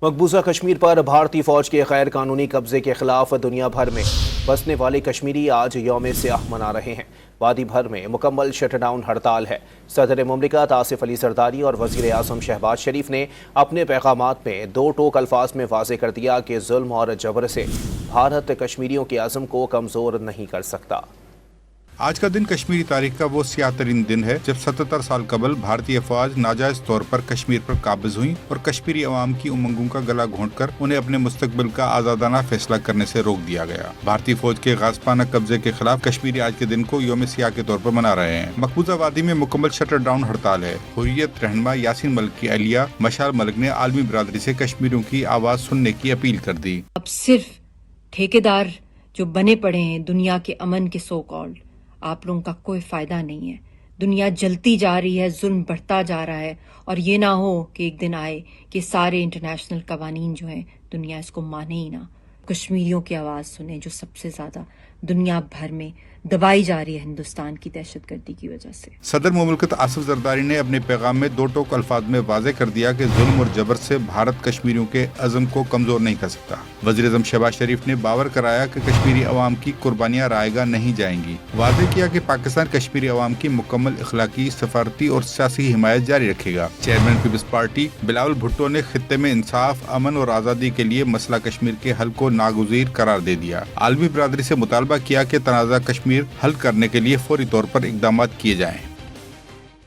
مقبوضہ کشمیر پر بھارتی فوج کے غیر قانونی قبضے کے خلاف دنیا بھر میں بسنے والے کشمیری آج یوم سیاہ منا رہے ہیں۔ وادی بھر میں مکمل شٹ ڈاؤن ہڑتال ہے۔ صدر مملکت آصف علی زرداری اور وزیر اعظم شہباز شریف نے اپنے پیغامات میں دو ٹوک الفاظ میں واضح کر دیا کہ ظلم اور جبر سے بھارت کشمیریوں کے عزم کو کمزور نہیں کر سکتا۔ آج کا دن کشمیری تاریخ کا وہ سیاہ ترین دن ہے جب 77 سال قبل بھارتی افواج ناجائز طور پر کشمیر پر قابض ہوئیں اور کشمیری عوام کی امنگوں کا گلا گھونٹ کر انہیں اپنے مستقبل کا آزادانہ فیصلہ کرنے سے روک دیا گیا۔ بھارتی فوج کے غاصبانہ قبضے کے خلاف کشمیری آج کے دن کو یوم سیاہ کے طور پر منا رہے ہیں۔ مقبوضہ وادی میں مکمل شٹر ڈاؤن ہڑتال ہے۔ حریت رہنما یاسین ملک کی اہلیہ مشال ملک نے عالمی برادری سے کشمیریوں کی آواز سننے کی اپیل کر دی۔ اب صرف ٹھیکیدار جو بنے پڑے ہیں دنیا کے امن کے سو کالڈ، آپ لوگوں کا کوئی فائدہ نہیں ہے۔ دنیا جلتی جا رہی ہے، ظلم بڑھتا جا رہا ہے، اور یہ نہ ہو کہ ایک دن آئے کہ سارے انٹرنیشنل قوانین جو ہیں دنیا اس کو مانے ہی نہ۔ کشمیریوں کی آواز سنیں جو سب سے زیادہ دنیا بھر میں دبائی جا رہی ہے ہندوستان کی دہشت گردی کی وجہ سے۔ صدر مملکت آصف زرداری نے اپنے پیغام میں دو ٹوک الفاظ میں واضح کر دیا کہ ظلم اور جبر سے بھارت کشمیریوں کے عزم کو کمزور نہیں کر سکتا۔ وزیر اعظم شہباز شریف نے باور کرایا کہ کشمیری عوام کی قربانیاں رائے گاہ نہیں جائیں گی۔ واضح کیا کہ پاکستان کشمیری عوام کی مکمل اخلاقی، سفارتی اور سیاسی حمایت جاری رکھے گا۔ چیئرمین پیپلز پارٹی بلاول بھٹو نے خطے میں انصاف، امن اور آزادی کے لیے مسئلہ کشمیر کے حل کو ناگزیر قرار دے دیا۔ عالمی برادری سے مطالبہ کیا کہ تنازع کشمیر حل کرنے کے لیے فوری طور پر اقدامات کیے جائیں۔